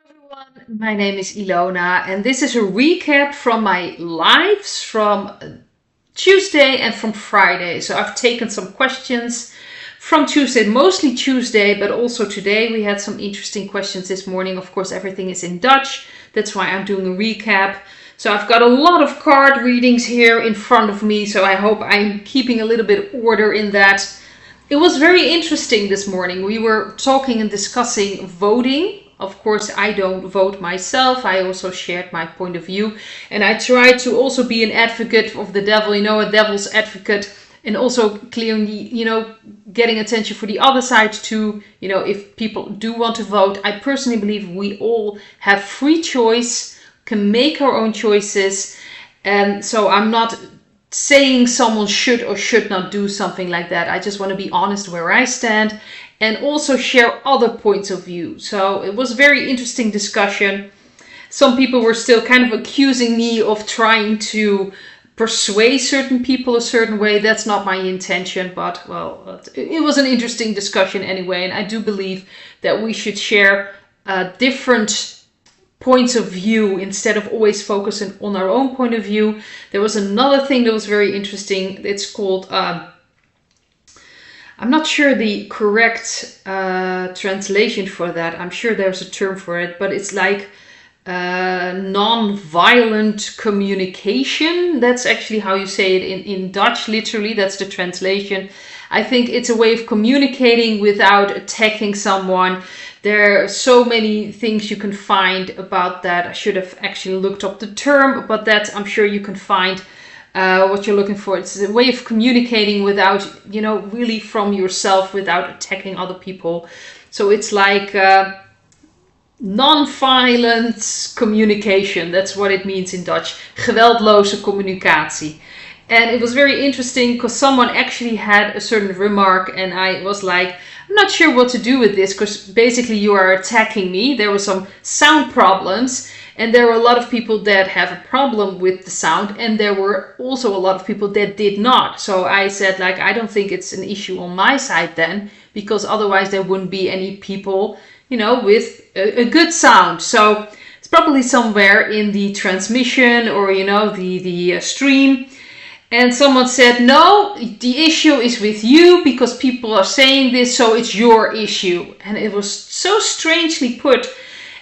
Everyone, my name is Ilona, and this is a recap from my lives from Tuesday and from Friday. So I've taken some questions from Tuesday, mostly Tuesday, but also today we had some interesting questions this morning. Of course, everything is in Dutch. That's why I'm doing a recap. So I've got a lot of card readings here in front of me, so I hope I'm keeping a little bit of order in that. It was very interesting this morning. We were talking and discussing voting. Of course, I don't vote myself. I also shared my point of view. And I tried to also be an advocate of the devil, a devil's advocate. And also clearly, getting attention for the other side too. If people do want to vote, I personally believe we all have free choice, can make our own choices. And so I'm not saying someone should or should not do something like that. I just want to be honest where I stand and also share other points of view. So it was a very interesting discussion. Some people were still kind of accusing me of trying to persuade certain people a certain way. That's not my intention, but well, it was an interesting discussion anyway. And I do believe that we should share different points of view instead of always focusing on our own point of view. There was another thing that was very interesting. It's called, I'm not sure the correct translation for that. I'm sure there's a term for it, but it's like non-violent communication. That's actually how you say it in Dutch, literally. That's the translation. I think it's a way of communicating without attacking someone. There are so many things you can find about that. I should have actually looked up the term, but that I'm sure you can find what you're looking for. It's a way of communicating without, really from yourself, without attacking other people. So it's like non-violent communication. That's what it means in Dutch. Geweldloze communicatie. And it was very interesting because someone actually had a certain remark and I was like, I'm not sure what to do with this because basically you are attacking me. There were some sound problems and there were a lot of people that have a problem with the sound and there were also a lot of people that did not. So I said, I don't think it's an issue on my side then, because otherwise there wouldn't be any people, with a good sound. So it's probably somewhere in the transmission or, the stream. And someone said, no, the issue is with you because people are saying this, so it's your issue. And it was so strangely put.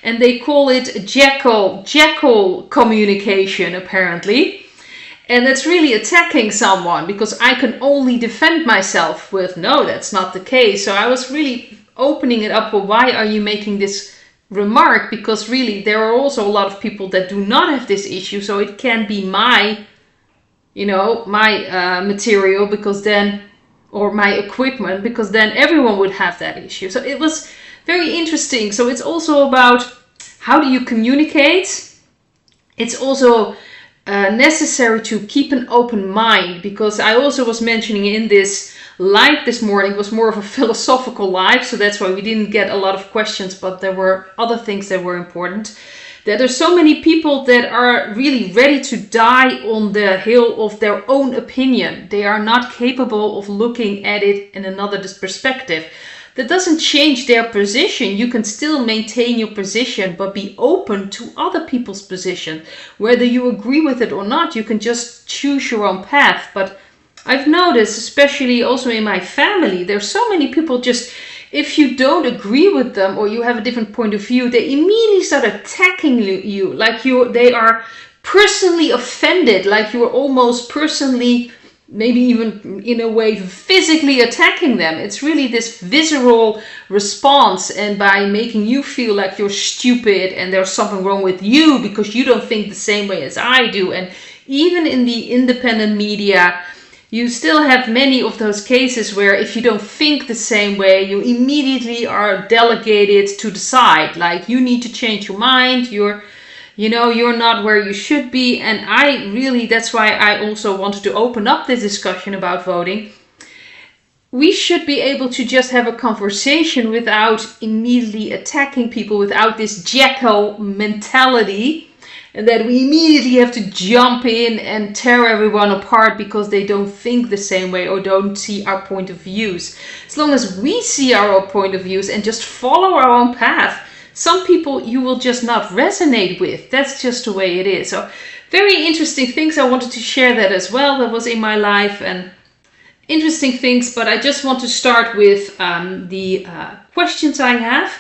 And they call it jackal communication, apparently. And that's really attacking someone because I can only defend myself with, no, that's not the case. So I was really opening it up. Well, why are you making this remark? Because really, there are also a lot of people that do not have this issue. So it can be my material because then, or my equipment, because then everyone would have that issue. So it was very interesting. So it's also about how do you communicate. It's also necessary to keep an open mind, because I also was mentioning in this live this morning, it was more of a philosophical live, so that's why we didn't get a lot of questions, but there were other things that were important. That there's so many people that are really ready to die on the hill of their own opinion. They are not capable of looking at it in another perspective. That doesn't change their position. You can still maintain your position, but be open to other people's position. Whether you agree with it or not, you can just choose your own path. But I've noticed, especially also in my family, there's so many people just, if you don't agree with them or you have a different point of view, they immediately start attacking you. Like they are personally offended, like you are almost personally, maybe even in a way physically attacking them. It's really this visceral response, and by making you feel like you're stupid and there's something wrong with you because you don't think the same way as I do. And even in the independent media, you still have many of those cases where if you don't think the same way, you immediately are delegated to the side. Like, you need to change your mind. You're not where you should be. And that's why I also wanted to open up this discussion about voting. We should be able to just have a conversation without immediately attacking people, without this jackal mentality. And that we immediately have to jump in and tear everyone apart because they don't think the same way or don't see our point of views. As long as we see our own point of views and just follow our own path, some people you will just not resonate with. That's just the way it is. So very interesting things. I wanted to share that as well. That was in my life and interesting things. But I just want to start with the questions I have.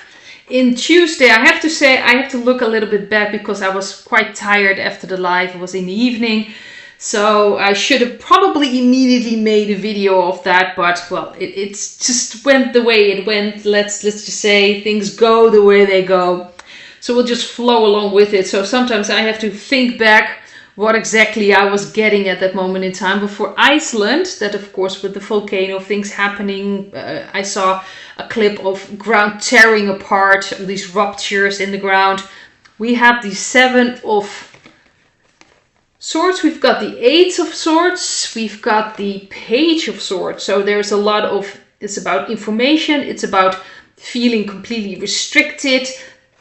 In Tuesday, I have to say, I have to look a little bit back because I was quite tired after the live. It was in the evening. So I should have probably immediately made a video of that, but well, it's just went the way it went. Let's just say things go the way they go. So we'll just flow along with it. So sometimes I have to think back what exactly I was getting at that moment in time. But for Iceland, that of course with the volcano things happening, I saw a clip of ground tearing apart, these ruptures in the ground. We have the 7 of Swords, we've got the 8 of Swords, we've got the Page of Swords. So there's a lot of, it's about information, it's about feeling completely restricted.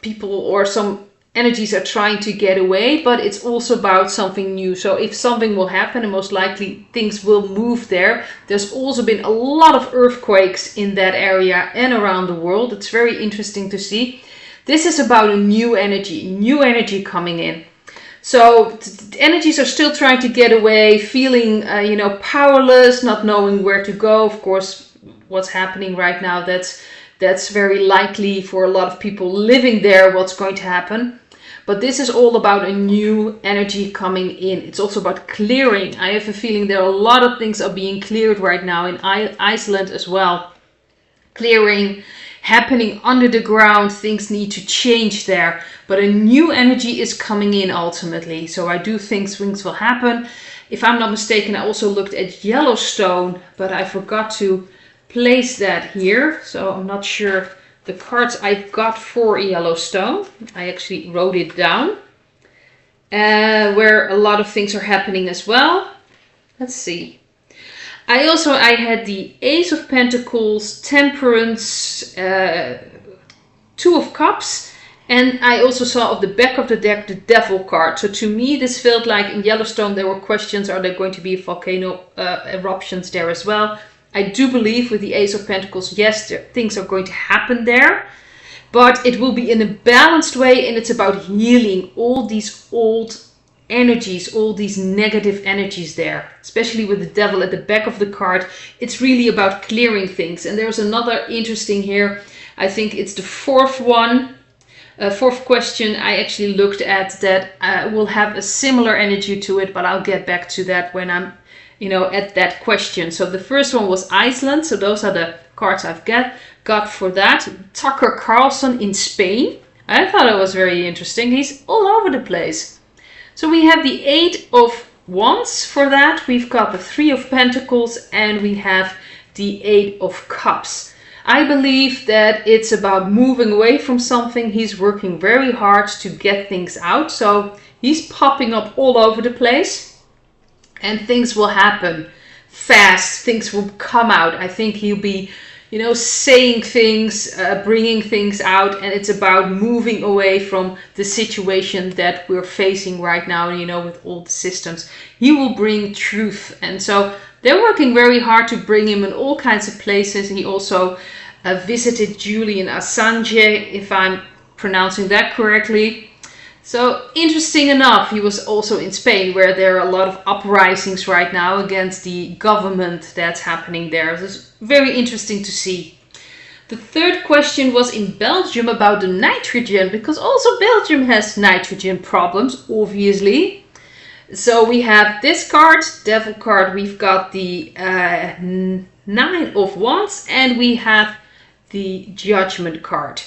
People or some energies are trying to get away, but it's also about something new. So if something will happen, and most likely things will move there. There's also been a lot of earthquakes in that area and around the world. It's very interesting to see. This is about a new energy coming in. So energies are still trying to get away, feeling, powerless, not knowing where to go. Of course, what's happening right now, that's very likely for a lot of people living there, what's going to happen. But this is all about a new energy coming in. It's also about clearing. I have a feeling there are a lot of things are being cleared right now in Iceland as well. Clearing happening under the ground, things need to change there, but a new energy is coming in ultimately. So I do think things will happen. If I'm not mistaken, I also looked at Yellowstone, but I forgot to place that here, so I'm not sure the cards I got for Yellowstone. I actually wrote it down, where a lot of things are happening as well. Let's see. I had the Ace of Pentacles, Temperance, 2 of Cups, and I also saw of the back of the deck the Devil card. So to me this felt like in Yellowstone there were questions, are there going to be volcano eruptions there as well? I do believe with the Ace of Pentacles, yes, things are going to happen there, but it will be in a balanced way, and it's about healing all these old energies, all these negative energies there, especially with the Devil at the back of the card. It's really about clearing things. And there's another interesting here. I think it's the fourth one, fourth question I actually looked at that will have a similar energy to it, but I'll get back to that when I'm, at that question. So the first one was Iceland. So those are the cards I've got for that. Tucker Carlson in Spain. I thought it was very interesting. He's all over the place. So we have the 8 of Wands for that. We've got the 3 of Pentacles and we have the 8 of Cups. I believe that it's about moving away from something. He's working very hard to get things out. So he's popping up all over the place and things will happen fast. Things will come out. I think he'll be, saying things, bringing things out, and it's about moving away from the situation that we're facing right now, with all the systems. He will bring truth, and so they're working very hard to bring him in all kinds of places. He also visited Julian Assange, if I'm pronouncing that correctly. So interesting enough, he was also in Spain, where there are a lot of uprisings right now against the government that's happening there. So it's very interesting to see. The third question was in Belgium about the nitrogen, because also Belgium has nitrogen problems, obviously. So we have this card, Devil card, we've got the 9 of Wands, and we have the Judgment card.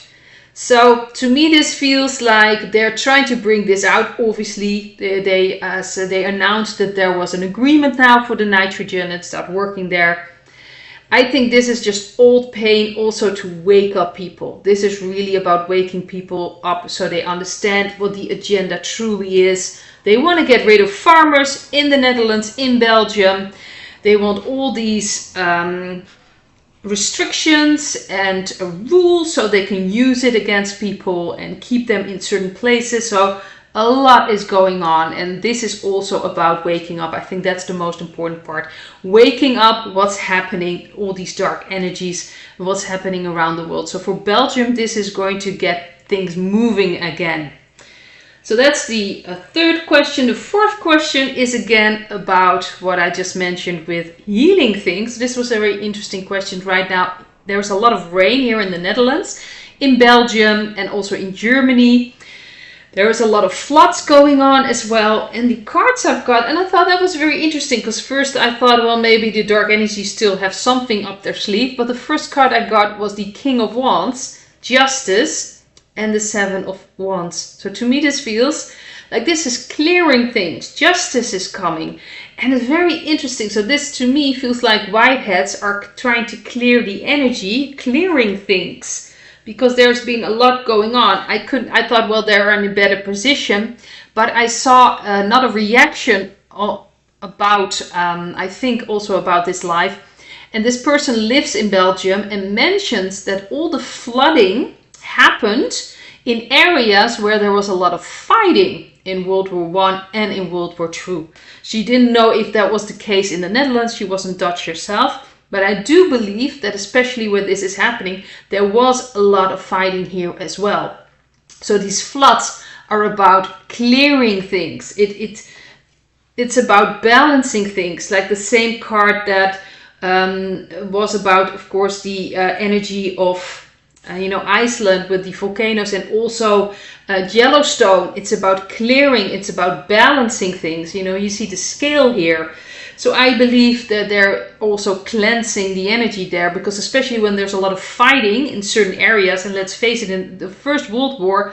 So to me this feels like they're trying to bring this out. Obviously they announced that there was an agreement now for the nitrogen and start working there. I think this is just old pain also to wake up people. This is really about waking people up so they understand what the agenda truly is. They want to get rid of farmers in the Netherlands, in Belgium. They want all these restrictions and rules so they can use it against people and keep them in certain places. So a lot is going on, and this is also about waking up. I think that's the most important part. Waking up what's happening, all these dark energies, what's happening around the world. So for Belgium, this is going to get things moving again. So that's the third question. The fourth question is again about what I just mentioned with healing things. This was a very interesting question. Right now, there's a lot of rain here in the Netherlands, in Belgium, and also in Germany. There is a lot of floods going on as well. And the cards I've got, and I thought that was very interesting, because first I thought, well, maybe the dark energies still have something up their sleeve. But the first card I got was the King of Wands, Justice, and the Seven of Wands. So to me this feels like this is clearing things. Justice is coming. And it's very interesting. So this to me feels like whiteheads are trying to clear the energy, clearing things. Because there's been a lot going on. I thought, well, they're in a better position. But I saw another reaction about, I think also about this live. And this person lives in Belgium and mentions that all the flooding happened in areas where there was a lot of fighting in World War I and in World War II. She didn't know if that was the case in the Netherlands. She wasn't Dutch herself. But I do believe that especially when this is happening, there was a lot of fighting here as well. So these floods are about clearing things. It's about balancing things, like the same card that was about, of course, the energy of Iceland with the volcanoes, and also Yellowstone. It's about clearing, it's about balancing things. You see the scale here. So I believe that they're also cleansing the energy there, because especially when there's a lot of fighting in certain areas, and let's face it, in the First World War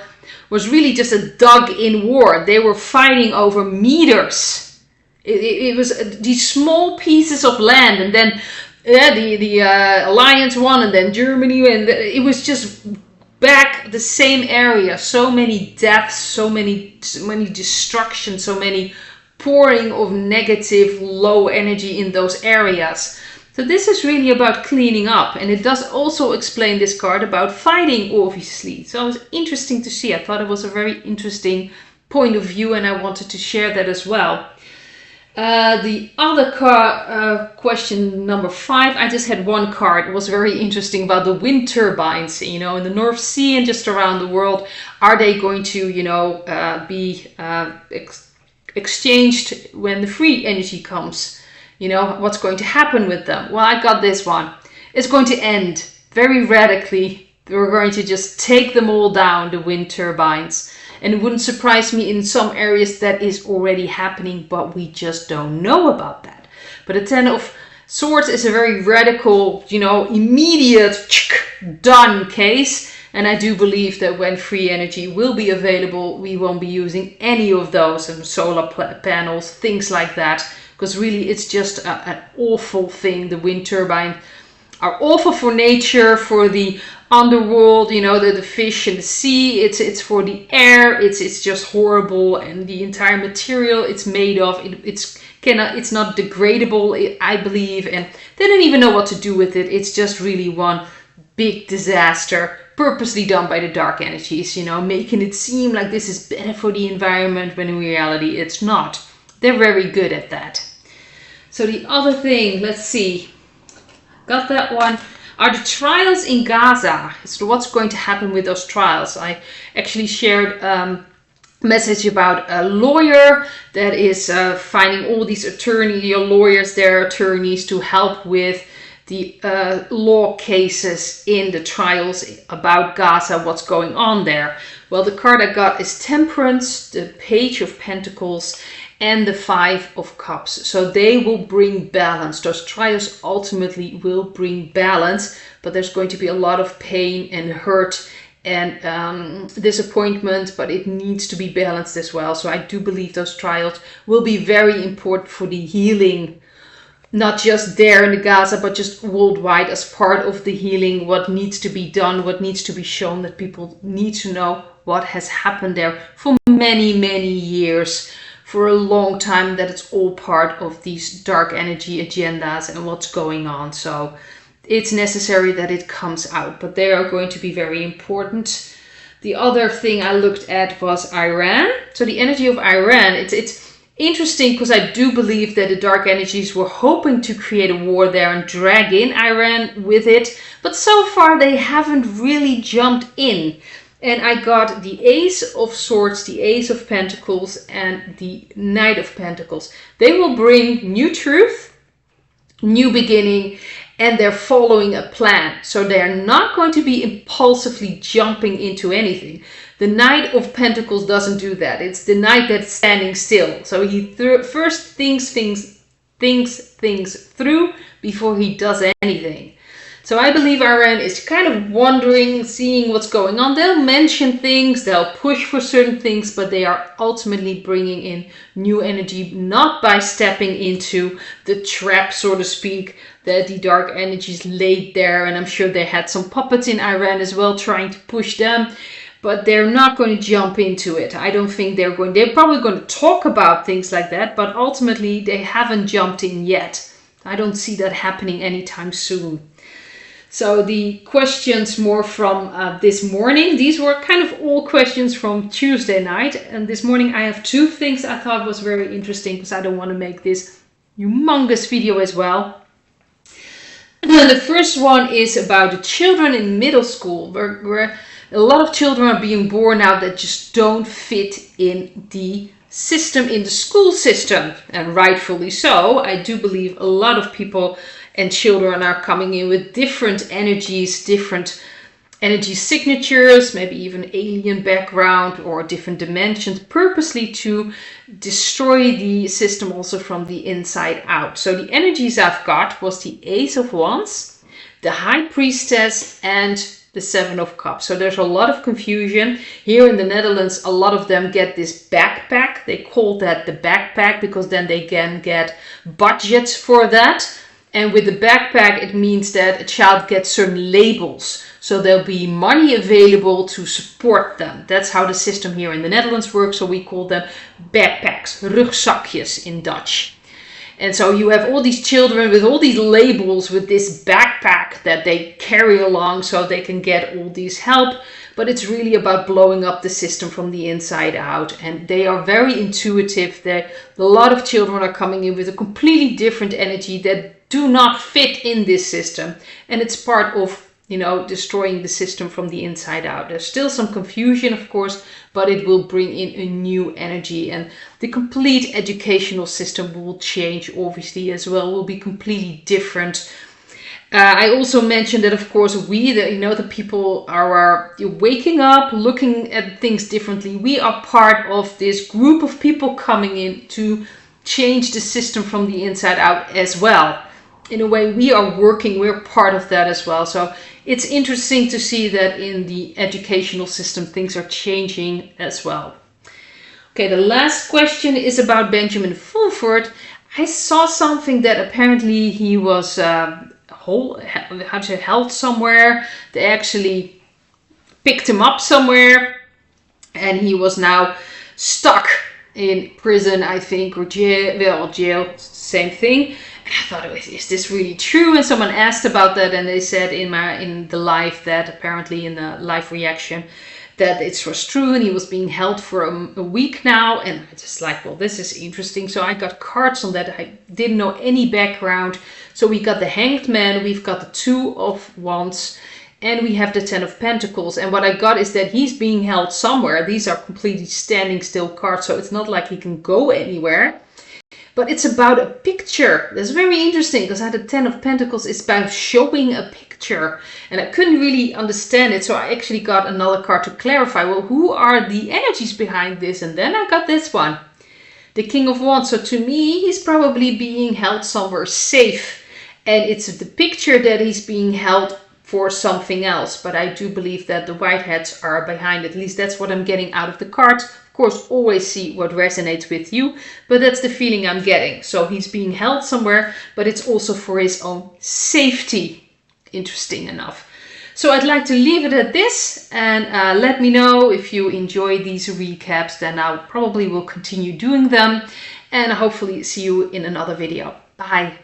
was really just a dug-in war. They were fighting over meters. It was these small pieces of land, and then the Alliance won, and then Germany, and it was just back the same area. So many deaths, so many destruction, so many pouring of negative, low energy in those areas. So this is really about cleaning up, and it does also explain, this card, about fighting, obviously. So it was interesting to see. I thought it was a very interesting point of view, and I wanted to share that as well. The other question, number 5, I just had one card. It was very interesting about the wind turbines, in the North Sea and just around the world. Are they going to, be exchanged when the free energy comes? What's going to happen with them? Well, I got this one. It's going to end very radically. We're going to just take them all down, the wind turbines. And it wouldn't surprise me in some areas that is already happening, but we just don't know about that. But the Ten of Swords is a very radical, immediate, done case. And I do believe that when free energy will be available, we won't be using any of those, and solar panels, things like that. Because really it's just an awful thing. The wind turbines are awful for nature, for the underworld, the fish in the sea. It's for the air. It's just horrible, and the entire material it's made of, it's not degradable, I believe, and they don't even know what to do with it. It's just really one big disaster, purposely done by the dark energies, making it seem like this is better for the environment, when in reality it's not. They're very good at that. So the other thing, let's see, got that one, are the trials in Gaza. So what's going to happen with those trials? I actually shared a message about a lawyer that is finding all these lawyers, their attorneys, to help with the law cases in the trials about Gaza, what's going on there. Well, the card I got is Temperance, the Page of Pentacles, and the Five of Cups. So they will bring balance. Those trials ultimately will bring balance, but there's going to be a lot of pain and hurt and disappointment, but it needs to be balanced as well. So I do believe those trials will be very important for the healing, not just there in the Gaza, but just worldwide, as part of the healing, what needs to be done, what needs to be shown, that people need to know what has happened there for many, many years, for a long time, that it's all part of these dark energy agendas and what's going on. So it's necessary that it comes out, but they are going to be very important. The other thing I looked at was Iran. So the energy of Iran, it's interesting because I do believe that the dark energies were hoping to create a war there and drag in Iran with it. But so far they haven't really jumped in. And I got the Ace of Swords, the Ace of Pentacles, and the Knight of Pentacles. They will bring new truth, new beginning, and they're following a plan. So they're not going to be impulsively jumping into anything. The Knight of Pentacles doesn't do that. It's the Knight that's standing still. So he first thinks things through before he does anything. So I believe Iran is kind of wondering, seeing what's going on. They'll mention things, they'll push for certain things, but they are ultimately bringing in new energy, not by stepping into the trap, so to speak, that the dark energies laid there. And I'm sure they had some puppets in Iran as well trying to push them, but they're not going to jump into it. I don't think they're probably going to talk about things like that, but ultimately they haven't jumped in yet. I don't see that happening anytime soon. So the questions more from this morning, these were kind of all questions from Tuesday night. And this morning I have two things I thought was very interesting because I don't want to make this humongous video as well. And the first one is about the children in middle school, where a lot of children are being born now that just don't fit in the system, in the school system. And rightfully so. I do believe a lot of people and children are coming in with different energies, different energy signatures, maybe even alien background or different dimensions, purposely to destroy the system also from the inside out. So the energies I've got was the Ace of Wands, the High Priestess, and the Seven of Cups. So there's a lot of confusion. Here in the Netherlands, a lot of them get this backpack. They call that the backpack because then they can get budgets for that. And with the backpack, it means that a child gets certain labels. So there'll be money available to support them. That's how the system here in the Netherlands works. So we call them backpacks, rugzakjes in Dutch. And so you have all these children with all these labels with this backpack that they carry along so they can get all these help. But it's really about blowing up the system from the inside out. And they are very intuitive. A lot of children are coming in with a completely different energy that do not fit in this system. And it's part of, destroying the system from the inside out. There's still some confusion, of course, but it will bring in a new energy. And the complete educational system will change, obviously, as well. Will be completely different. I also mentioned that, of course, the people are waking up, looking at things differently. We are part of this group of people coming in to change the system from the inside out as well. In a way, we're part of that as well. So it's interesting to see that in the educational system, things are changing as well. Okay, the last question is about Benjamin Fulford. I saw something that apparently he was held somewhere. They actually picked him up somewhere and he was now stuck in prison, I think, or jail, same thing. And I thought, is this really true? And someone asked about that, and they said in the live that apparently in the live reaction that it was true, and he was being held for a week now. And I just like, well, this is interesting. So I got cards on that. I didn't know any background. So we got the Hanged Man, we've got the Two of Wands, and we have the Ten of Pentacles. And what I got is that he's being held somewhere. These are completely standing still cards, so it's not like he can go anywhere. But it's about a picture. That's very interesting because I had the Ten of Pentacles. It's about showing a picture. And I couldn't really understand it. So I actually got another card to clarify. Well, who are the energies behind this? And then I got this one. The King of Wands. So to me, he's probably being held somewhere safe. And it's the picture that he's being held for something else. But I do believe that the Whiteheads are behind. At least that's what I'm getting out of the cards. Of course, always see what resonates with you, but that's the feeling I'm getting. So he's being held somewhere, but it's also for his own safety. Interesting enough. So I'd like to leave it at this, and let me know if you enjoy these recaps. Then I probably will continue doing them, and hopefully see you in another video. Bye.